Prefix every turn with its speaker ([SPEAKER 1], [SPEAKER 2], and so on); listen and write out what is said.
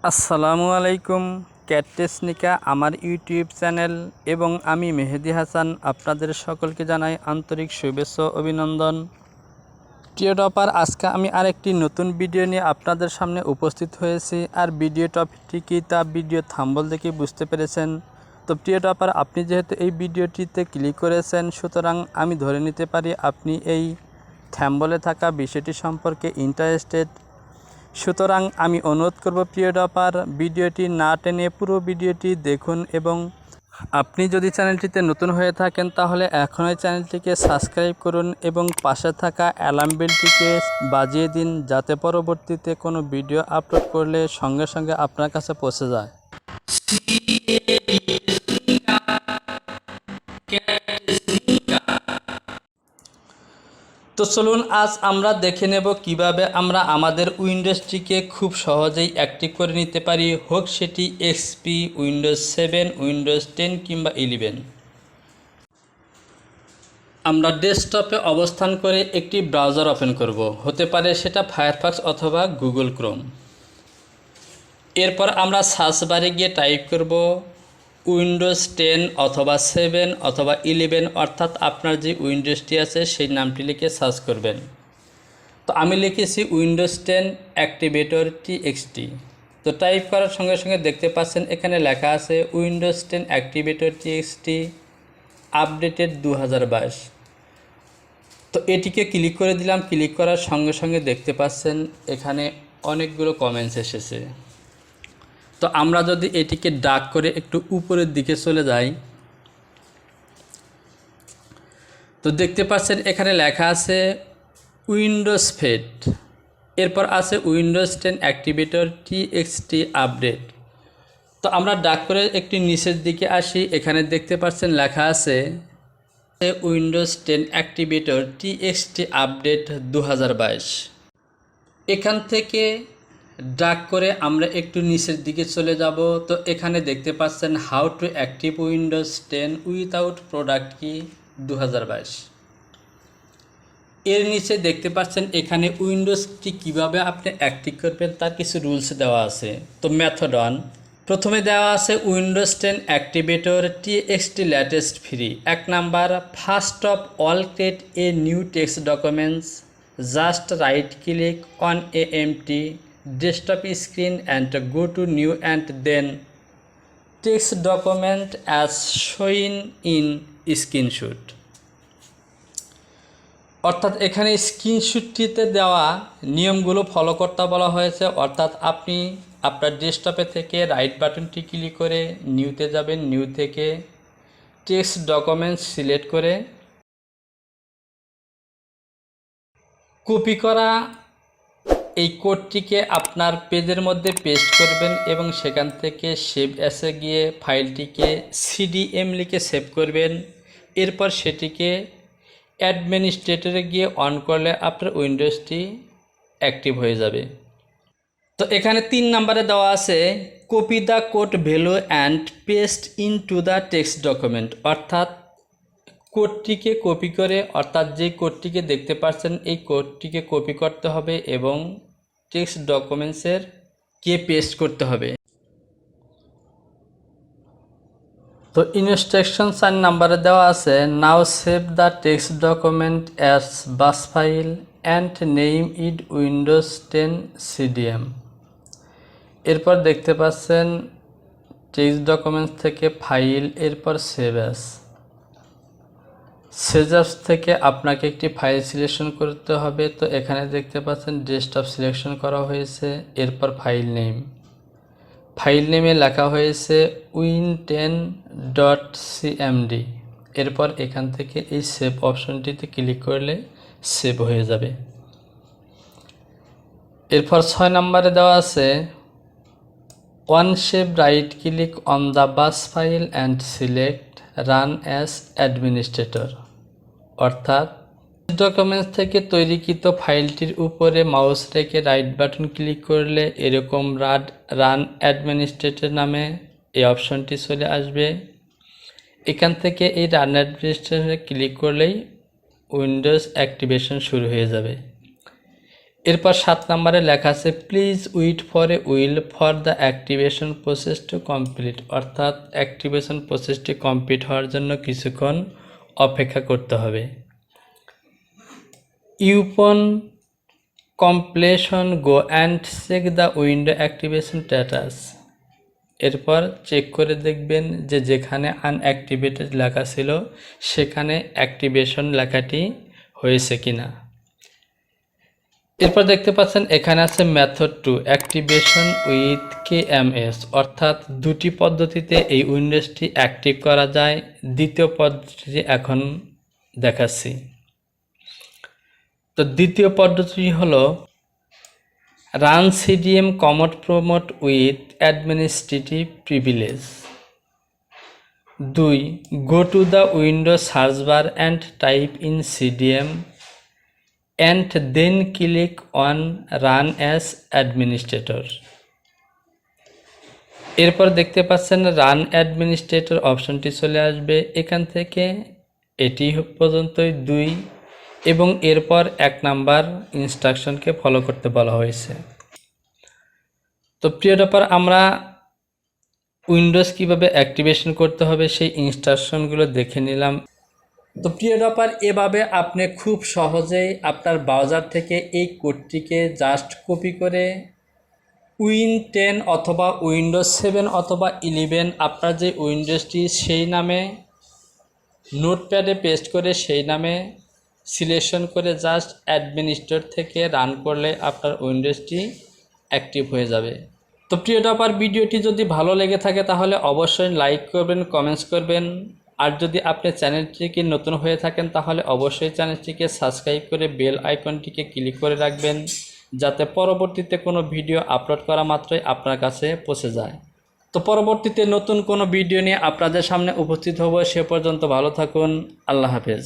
[SPEAKER 1] আসসালামু আলাইকুম। CAD-technika আমার ইউটিউব চ্যানেল এবং আমি মেহেদি হাসান আপনাদের সকলকে জানাই আন্তরিক শুভেচ্ছা ও অভিনন্দন। প্রিয় টপার, আজকে আমি আরেকটি নতুন ভিডিও নিয়ে আপনাদের সামনে উপস্থিত হয়েছি। আর ভিডিও টপিকটি কি তা ভিডিও থাম্বনেল দেখে বুঝতে পেরেছেন। তো প্রিয় টপার, আপনি যেহেতু এই ভিডিওটিতে ক্লিক করেছেন, সুতরাং আমি ধরে নিতে পারি আপনি এই থাম্বনেলে থাকা বিষয়টি সম্পর্কে ইন্টারেস্টেড। সুতরাং আমি অনুরোধ করব প্রিয় টপার, ভিডিওটি না টেনে পুরো ভিডিওটি দেখুন এবং আপনি যদি চ্যানেলটিতে নতুন হয়ে থাকেন তাহলে এখনই চ্যানেলটিকে সাবস্ক্রাইব করুন এবং পাশে থাকা অ্যালার্ম বেলটিকে বাজিয়ে দিন, যাতে পরবর্তীতে কোনো ভিডিও আপলোড করলে সঙ্গে সঙ্গে আপনার কাছে পৌঁছে যায়। তো চলুন আজ আমরা দেখে নেব কিভাবে আমরা আমাদের উইন্ডোজটিকে খুব সহজেই অ্যাক্টিভ করে নিতে পারি, হোক সেটি এক্সপি, উইন্ডোজ 7, উইন্ডোজ 10 কিংবা 11। আমরা ডেস্কটপে অবস্থান করে একটি ব্রাউজার ওপেন করব, হতে পারে সেটা ফায়ারফক্স অথবা গুগল ক্রোম। এরপর আমরা সার্চ বারে গিয়ে টাইপ করব উইন্ডোজ 10 অথবা 7 অথবা 11, অর্থাৎ আপনার যে উইন্ডোজটি আছে সেই নামটি লিখে সার্চ করবেন। তো আমি লিখেছি উইন্ডোজ 10 অ্যাক্টিভেটর টিএক্সটি। তো টাইপ করার সঙ্গে সঙ্গে দেখতে পাচ্ছেন এখানে লেখা আছে উইন্ডোজ 10 অ্যাক্টিভেটর টিএক্সটি আপডেটেড 2022। তো এটিকে ক্লিক করে দিলাম। ক্লিক করার সঙ্গে সঙ্গে দেখতে পাচ্ছেন এখানে অনেকগুলো কমেন্টস এসেছে। তো আমরা যদি এটিকে ডাক করে একটু উপরের দিকে চলে যাই, তো দেখতে পাচ্ছেন এখানে লেখা আছে উইন্ডোজ ফেড, এরপর আছে উইন্ডোজ 10 অ্যাক্টিভেটর টিএক্সটি আপডেট। তো আমরা ডাক করে একটি নিচের দিকে আসি, এখানে দেখতে পাচ্ছেন লেখা আছে উইন্ডোজ 10 অ্যাক্টিভেটর টিএক্সটি আপডেট 2022। এখান থেকে ডাক করে আমরা একটু নিচের দিকে চলে যাব। তো এখানে দেখতে পাচ্ছেন how to active Windows 10 without product কি 2022। এর নিচে দেখতে পাচ্ছেন এখানে উইন্ডোজটি কিভাবে আপনি অ্যাক্টিভ করবেন তার কিছু রুলস দেওয়া আছে। তো মেথড 1, প্রথমে দেওয়া আছে Windows 10 activator TXT latest free. 1 number, first of all create a new text documents, just right click on a empty desktop screen and go to new and then text document as shown in screenshot. অর্থাৎ এখানে স্ক্রিনশটটিতে দেওয়া নিয়মগুলো follow করতে বলা হয়েছে। অর্থাৎ আপনি আপনার ডেস্কটপে থেকে রাইট বাটনটি ক্লিক করে নিউতে যাবেন, নিউ থেকে টেক্সট ডকুমেন্টস সিলেক্ট করে কপি করা এই কোডটিকে আপনার পেজের মধ্যে পেস্ট করবেন এবং সেখান থেকে সেভ অ্যাসে গিয়ে ফাইলটিকে সিডিএম লিখে সেভ করবেন। এরপর সেটিকে অ্যাডমিনিস্ট্রেটরে গিয়ে অন করলে আপনার উইন্ডোজটি অ্যাক্টিভ হয়ে যাবে। তো এখানে 3 নম্বরে দেওয়া আছে copy the code value and paste into the text document. অর্থাৎ কোডটিকে কপি করে, অর্থাৎ যে কোডটিকে দেখতে পাচ্ছেন এই কোডটিকে কপি করতে হবে এবং টেক্সট ডকুমেন্টসের কে পেস্ট করতে হবে। তো ইনস্ট্রাকশন 4 নাম্বারে দেওয়া আছে now save the text document as bat file and name it Windows 10 CDM. এরপর দেখতে পাচ্ছেন টেক্সট ডকুমেন্টস থেকে ফাইল, এরপর সেভ অ্যাজ। সেভ অ্যাজ থেকে আপনাকে একটি ফাইল সিলেকশন করতে হবে। তো এখানে দেখতে পাচ্ছেন ডেস্কটপ সিলেকশন করা হয়েছে, এরপর ফাইল নেম, ফাইল নেমে লেখা হয়েছে win10.cmd। এরপর এখান থেকে এই সেভ অপশনটিতে ক্লিক করলে সেভ হয়ে যাবে। এরপর 6 নম্বরে দেওয়া আছে one save right click on the bus file and select run as administrator. অর্থাৎ ডকুমেন্টস থেকে তৈরিকৃত ফাইলটির উপরে মাউস রেখে রাইট বাটন ক্লিক করলে এরকম রান অ্যাডমিনিস্ট্রেটর নামে এই অপশনটি চলে আসবে। এখান থেকে এই রান অ্যাডমিনিস্ট্রেটরে ক্লিক করলেই উইন্ডোজ অ্যাক্টিভেশন শুরু হয়ে যাবে। এরপর 7 নম্বরে লেখা আছে please wait for a while for the activation process to complete, অর্থাৎ অ্যাক্টিভেশন প্রসেসটি কমপ্লিট হওয়ার জন্য কিছুক্ষণ অপেক্ষা করতে হবে। Upon completion go and check the window activation status. এরপর চেক করে দেখবেন যে যেখানে আনঅ্যাক্টিভেটেড লেখা ছিল সেখানে অ্যাক্টিভেশন লেখাটি হয়েছে কিনা। এরপর দেখতে পাচ্ছেন এখানে আছে মেথড 2 অ্যাক্টিভেশন উইথ কেএমএস, অর্থাৎ দুটি পদ্ধতিতে এই উইন্ডোজটি অ্যাক্টিভ করা যায়। দ্বিতীয় পদ্ধতিটি এখন দেখাচ্ছি। তো দ্বিতীয় পদ্ধতি হলো run CDM commode promote with administrative privilege. 2 go to the window search bar and type in CDM and then click on run as administrator। এরপর দেখতে পাচ্ছেন রান অ্যাডমিনিস্ট্রেটর অপশনটি চলে আসবে। এখান থেকে এটি পর্যন্তই 2 এবং এরপর 1 নাম্বার ইনস্ট্রাকশনকে ফলো করতে বলা হয়েছে। তো প্রিয় ডপার, আমরা উইন্ডোজ কিভাবে অ্যাক্টিভেশন করতে হবে সেই ইনস্ট্রাকশনগুলো দেখে নিলাম। তো প্রিয় ডপার, এভাবে আপনি খুব সহজেই আপনার ব্রাউজার থেকে এই কোডটিকে জাস্ট কপি করে উইন 10 অথবা উইন্ডোজ 7 অথবা 11 আপনার যে উইন্ডোজটি সেই নামে নোটপ্যাডে পেস্ট করে সেই নামে সিলেকশন করে জাস্ট অ্যাডমিনিস্ট্রেটর থেকে রান করলে আপনার উইন্ডোজটি অ্যাক্টিভ হয়ে যাবে। তো প্রিয় ডপার, ভিডিওটি যদি ভালো লেগে থাকে তাহলে অবশ্যই লাইক করবেন, কমেন্টস করবেন। আর যদি আপনি চ্যানেলটিকে নতুন হয়ে থাকেন তাহলে অবশ্যই চ্যানেলটিকে সাবস্ক্রাইব করে বেল আইকনটিকে ক্লিক করে রাখবেন, যাতে পরবর্তীতে কোনো ভিডিও আপলোড করা মাত্রই আপনার কাছে পৌঁছে যায়। তো পরবর্তীতে নতুন কোনো ভিডিও নিয়ে আপনাদের সামনে উপস্থিত হব। সে পর্যন্ত ভালো থাকুন। আল্লাহ হাফেজ।